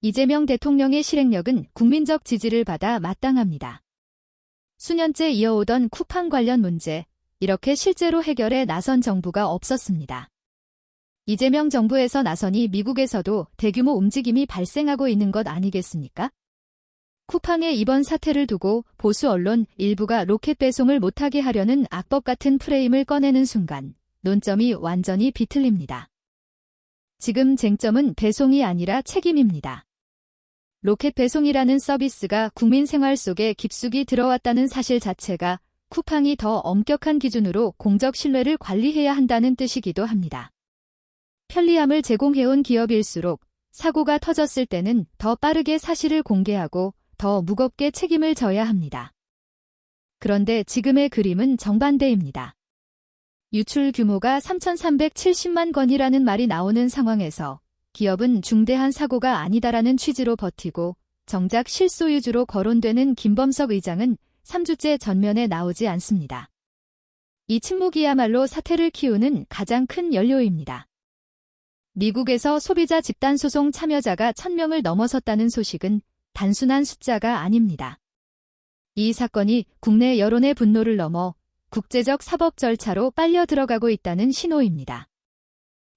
이재명 대통령의 실행력은 국민적 지지를 받아 마땅합니다. 수년째 이어오던 쿠팡 관련 문제, 이렇게 실제로 해결에 나선 정부가 없었습니다. 이재명 정부에서 나서니 미국에서도 대규모 움직임이 발생하고 있는 것 아니겠습니까? 쿠팡의 이번 사태를 두고 보수 언론 일부가 로켓 배송을 못하게 하려는 악법 같은 프레임을 꺼내는 순간 논점이 완전히 비틀립니다. 지금 쟁점은 배송이 아니라 책임입니다. 로켓 배송이라는 서비스가 국민 생활 속에 깊숙이 들어왔다는 사실 자체가 쿠팡이 더 엄격한 기준으로 공적 신뢰를 관리해야 한다는 뜻이기도 합니다. 편리함을 제공해온 기업일수록 사고가 터졌을 때는 더 빠르게 사실을 공개하고 더 무겁게 책임을 져야 합니다. 그런데 지금의 그림은 정반대입니다. 유출 규모가 3,370만 건이라는 말이 나오는 상황에서 기업은 중대한 사고가 아니다라는 취지로 버티고 정작 실소유주로 거론되는 김범석 의장은 3주째 전면에 나오지 않습니다. 이 침묵이야말로 사태를 키우는 가장 큰 연료입니다. 미국에서 소비자 집단소송 참여자가 1,000명을 넘어섰다는 소식은 단순한 숫자가 아닙니다. 이 사건이 국내 여론의 분노를 넘어 국제적 사법 절차로 빨려 들어가고 있다는 신호입니다.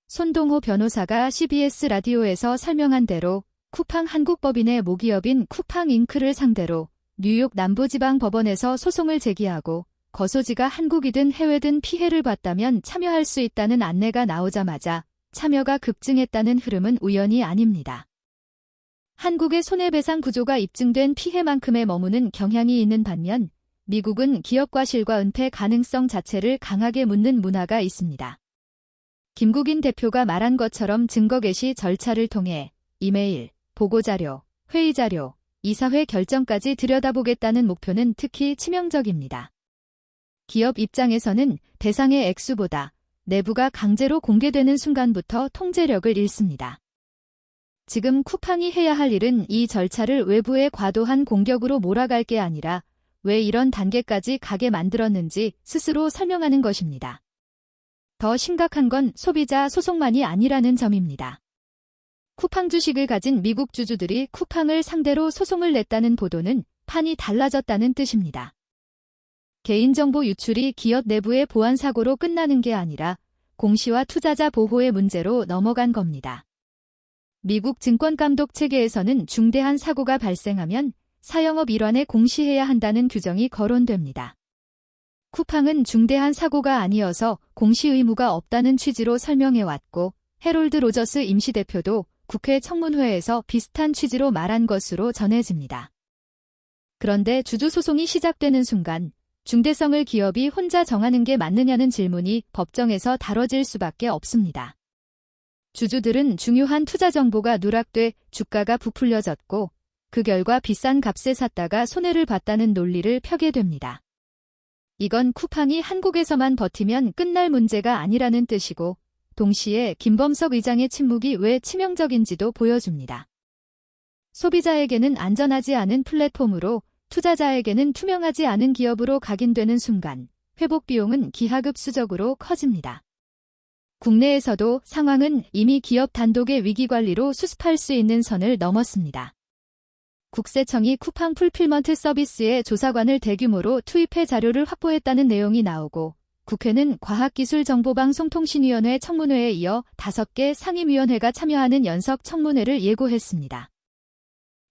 손동호 변호사가 CBS 라디오에서 설명한 대로 쿠팡 한국법인의 모기업인 쿠팡잉크를 상대로 뉴욕 남부지방법원에서 소송을 제기하고 거소지가 한국이든 해외든 피해를 봤다면 참여할 수 있다는 안내가 나오자마자 참여가 급증했다는 흐름은 우연이 아닙니다. 한국의 손해배상 구조가 입증된 피해만큼에 머무는 경향이 있는 반면 미국은 기업 과실과 은폐 가능성 자체를 강하게 묻는 문화가 있습니다. 김국인 대표가 말한 것처럼 증거 개시 절차를 통해 이메일, 보고자료, 회의자료, 이사회 결정까지 들여다보겠다는 목표는 특히 치명적입니다. 기업 입장에서는 배상의 액수보다 내부가 강제로 공개되는 순간부터 통제력을 잃습니다. 지금 쿠팡이 해야 할 일은 이 절차를 외부의 과도한 공격으로 몰아갈 게 아니라 왜 이런 단계까지 가게 만들었는지 스스로 설명하는 것입니다. 더 심각한 건 소비자 소송만이 아니라는 점입니다. 쿠팡 주식을 가진 미국 주주들이 쿠팡을 상대로 소송을 냈다는 보도는 판이 달라졌다는 뜻입니다. 개인정보 유출이 기업 내부의 보안 사고로 끝나는 게 아니라 공시와 투자자 보호의 문제로 넘어간 겁니다. 미국 증권감독 체계에서는 중대한 사고가 발생하면 사영업 일환에 공시해야 한다는 규정이 거론됩니다. 쿠팡은 중대한 사고가 아니어서 공시 의무가 없다는 취지로 설명해왔고 해롤드 로저스 임시대표도 국회 청문회에서 비슷한 취지로 말한 것으로 전해집니다. 그런데 주주 소송이 시작되는 순간 중대성을 기업이 혼자 정하는 게 맞느냐는 질문이 법정에서 다뤄질 수밖에 없습니다. 주주들은 중요한 투자 정보가 누락돼 주가가 부풀려졌고 그 결과 비싼 값에 샀다가 손해를 봤다는 논리를 펴게 됩니다. 이건 쿠팡이 한국에서만 버티면 끝날 문제가 아니라는 뜻이고 동시에 김범석 의장의 침묵이 왜 치명적인지도 보여줍니다. 소비자에게는 안전하지 않은 플랫폼으로 투자자에게는 투명하지 않은 기업으로 각인되는 순간 회복 비용은 기하급수적으로 커집니다. 국내에서도 상황은 이미 기업 단독의 위기관리로 수습할 수 있는 선을 넘었습니다. 국세청이 쿠팡 풀필먼트 서비스에 조사관을 대규모로 투입해 자료를 확보했다는 내용이 나오고 국회는 과학기술정보방송통신위원회 청문회에 이어 5개 상임위원회가 참여하는 연석 청문회를 예고했습니다.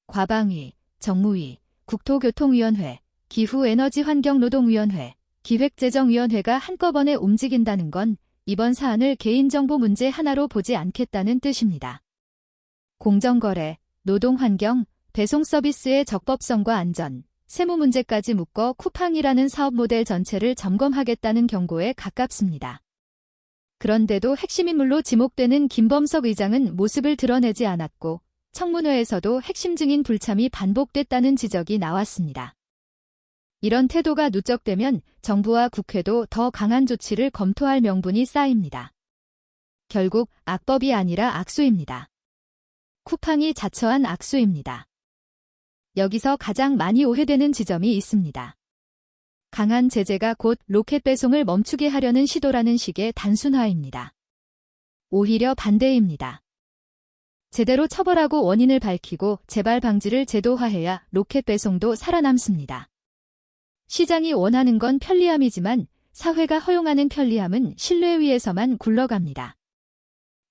과방위, 정무위, 국토교통위원회, 기후에너지환경노동위원회, 기획재정위원회가 한꺼번에 움직인다는 건 이번 사안을 개인정보 문제 하나로 보지 않겠다는 뜻입니다. 공정거래, 노동환경, 배송 서비스의 적법성과 안전, 세무 문제까지 묶어 쿠팡이라는 사업 모델 전체를 점검하겠다는 경고에 가깝습니다. 그런데도 핵심 인물로 지목되는 김범석 의장은 모습을 드러내지 않았고 청문회에서도 핵심 증인 불참이 반복됐다는 지적이 나왔습니다. 이런 태도가 누적되면 정부와 국회도 더 강한 조치를 검토할 명분이 쌓입니다. 결국 악법이 아니라 악수입니다. 쿠팡이 자처한 악수입니다. 여기서 가장 많이 오해되는 지점이 있습니다. 강한 제재가 곧 로켓 배송을 멈추게 하려는 시도라는 식의 단순화입니다. 오히려 반대입니다. 제대로 처벌하고 원인을 밝히고 재발 방지를 제도화해야 로켓 배송도 살아남습니다. 시장이 원하는 건 편리함이지만 사회가 허용하는 편리함은 신뢰 위에서만 굴러갑니다.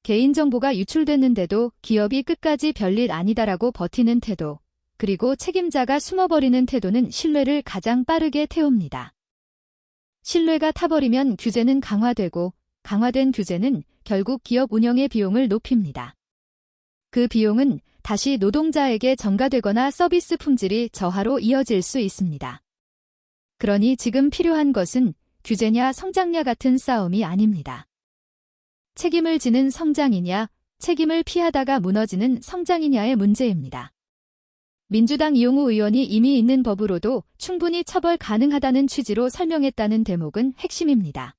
개인정보가 유출됐는데도 기업이 끝까지 별일 아니다라고 버티는 태도, 그리고 책임자가 숨어버리는 태도는 신뢰를 가장 빠르게 태웁니다. 신뢰가 타버리면 규제는 강화되고 강화된 규제는 결국 기업 운영의 비용을 높입니다. 그 비용은 다시 노동자에게 전가되거나 서비스 품질이 저하로 이어질 수 있습니다. 그러니 지금 필요한 것은 규제냐 성장냐 같은 싸움이 아닙니다. 책임을 지는 성장이냐, 책임을 피하다가 무너지는 성장이냐의 문제입니다. 민주당 이용우 의원이 이미 있는 법으로도 충분히 처벌 가능하다는 취지로 설명했다는 대목은 핵심입니다.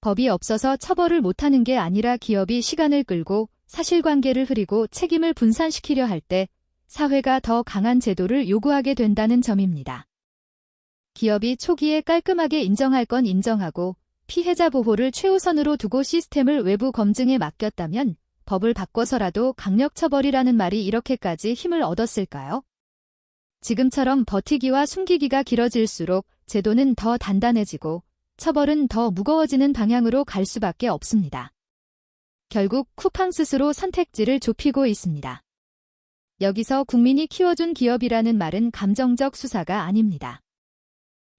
법이 없어서 처벌을 못하는 게 아니라 기업이 시간을 끌고 사실관계를 흐리고 책임을 분산시키려 할 때 사회가 더 강한 제도를 요구하게 된다는 점입니다. 기업이 초기에 깔끔하게 인정할 건 인정하고 피해자 보호를 최우선으로 두고 시스템을 외부 검증에 맡겼다면 법을 바꿔서라도 강력 처벌이라는 말이 이렇게까지 힘을 얻었을까요? 지금처럼 버티기와 숨기기가 길어질수록 제도는 더 단단해지고 처벌은 더 무거워지는 방향으로 갈 수밖에 없습니다. 결국 쿠팡 스스로 선택지를 좁히고 있습니다. 여기서 국민이 키워준 기업이라는 말은 감정적 수사가 아닙니다.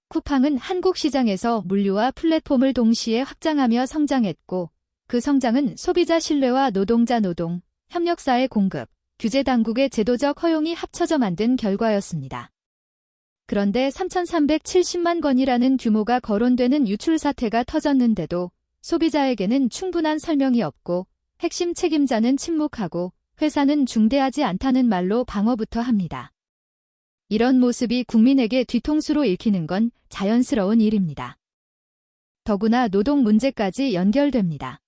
쿠팡은 한국 시장에서 물류와 플랫폼을 동시에 확장하며 성장했고 그 성장은 소비자 신뢰와 노동자 노동, 협력사의 공급, 규제 당국의 제도적 허용이 합쳐져 만든 결과였습니다. 그런데 3,370만 건이라는 규모가 거론되는 유출 사태가 터졌는데도 소비자에게는 충분한 설명이 없고 핵심 책임자는 침묵하고 회사는 중대하지 않다는 말로 방어부터 합니다. 이런 모습이 국민에게 뒤통수로 읽히는 건 자연스러운 일입니다. 더구나 노동 문제까지 연결됩니다.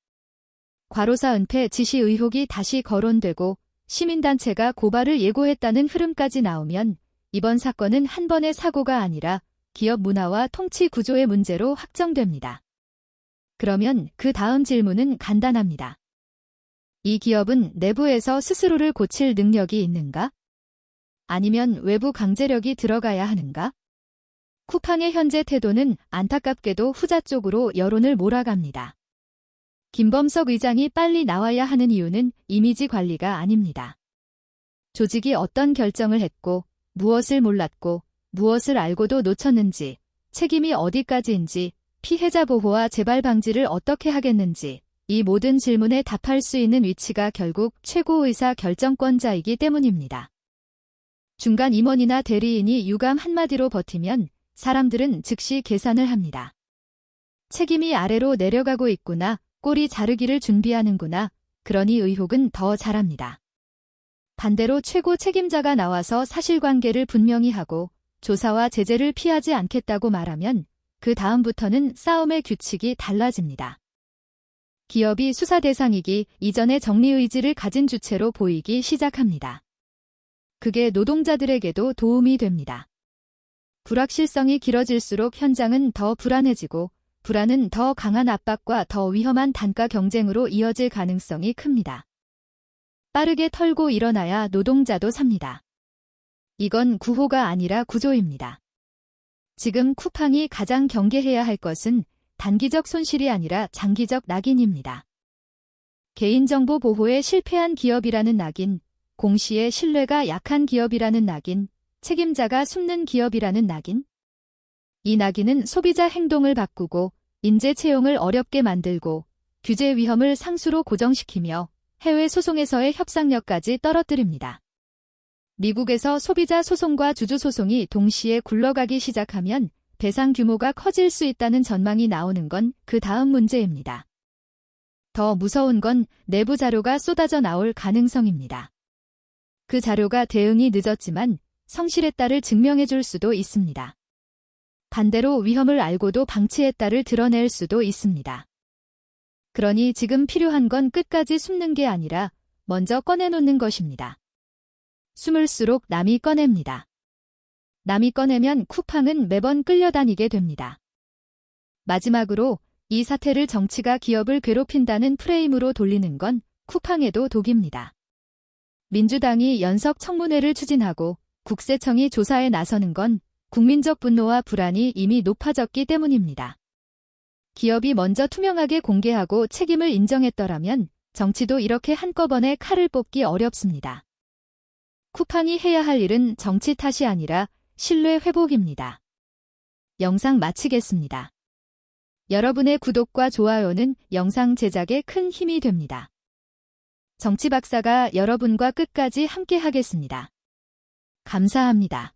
과로사 은폐 지시 의혹이 다시 거론되고 시민단체가 고발을 예고했다는 흐름까지 나오면 이번 사건은 한 번의 사고가 아니라 기업 문화와 통치 구조의 문제로 확정됩니다. 그러면 그 다음 질문은 간단합니다. 이 기업은 내부에서 스스로를 고칠 능력이 있는가? 아니면 외부 강제력이 들어가야 하는가? 쿠팡의 현재 태도는 안타깝게도 후자 쪽으로 여론을 몰아갑니다. 김범석 의장이 빨리 나와야 하는 이유는 이미지 관리가 아닙니다. 조직이 어떤 결정을 했고 무엇을 몰랐고 무엇을 알고도 놓쳤는지, 책임이 어디까지인지, 피해자 보호와 재발 방지를 어떻게 하겠는지 이 모든 질문에 답할 수 있는 위치가 결국 최고의사 결정권자이기 때문입니다. 중간 임원이나 대리인이 유감 한마디로 버티면 사람들은 즉시 계산을 합니다. 책임이 아래로 내려가고 있구나, 꼬리 자르기를 준비하는구나, 그러니 의혹은 더 자랍니다. 반대로 최고 책임자가 나와서 사실관계를 분명히 하고 조사와 제재를 피하지 않겠다고 말하면 그 다음부터는 싸움의 규칙이 달라집니다. 기업이 수사 대상이기 이전에 정리 의지를 가진 주체로 보이기 시작합니다. 그게 노동자들에게도 도움이 됩니다. 불확실성이 길어질수록 현장은 더 불안해지고 불안은 더 강한 압박과 더 위험한 단가 경쟁으로 이어질 가능성이 큽니다. 빠르게 털고 일어나야 노동자도 삽니다. 이건 구호가 아니라 구조입니다. 지금 쿠팡이 가장 경계해야 할 것은 단기적 손실이 아니라 장기적 낙인입니다. 개인정보 보호에 실패한 기업이라는 낙인, 공시의 신뢰가 약한 기업이라는 낙인, 책임자가 숨는 기업이라는 낙인? 이 낙인은 소비자 행동을 바꾸고 인재 채용을 어렵게 만들고 규제 위험을 상수로 고정시키며 해외 소송에서의 협상력까지 떨어뜨립니다. 미국에서 소비자 소송과 주주 소송이 동시에 굴러가기 시작하면 배상 규모가 커질 수 있다는 전망이 나오는 건 그 다음 문제입니다. 더 무서운 건 내부 자료가 쏟아져 나올 가능성입니다. 그 자료가 대응이 늦었지만 성실했다를 증명해 줄 수도 있습니다. 반대로 위험을 알고도 방치했다를 드러낼 수도 있습니다. 그러니 지금 필요한 건 끝까지 숨는 게 아니라 먼저 꺼내놓는 것입니다. 숨을수록 남이 꺼냅니다. 남이 꺼내면 쿠팡은 매번 끌려다니게 됩니다. 마지막으로 이 사태를 정치가 기업을 괴롭힌다는 프레임으로 돌리는 건 쿠팡에도 독입니다. 민주당이 연석 청문회를 추진하고 국세청이 조사에 나서는 건 국민적 분노와 불안이 이미 높아졌기 때문입니다. 기업이 먼저 투명하게 공개하고 책임을 인정했더라면 정치도 이렇게 한꺼번에 칼을 뽑기 어렵습니다. 쿠팡이 해야 할 일은 정치 탓이 아니라 신뢰 회복입니다. 영상 마치겠습니다. 여러분의 구독과 좋아요는 영상 제작에 큰 힘이 됩니다. 정치 박사가 여러분과 끝까지 함께 하겠습니다. 감사합니다.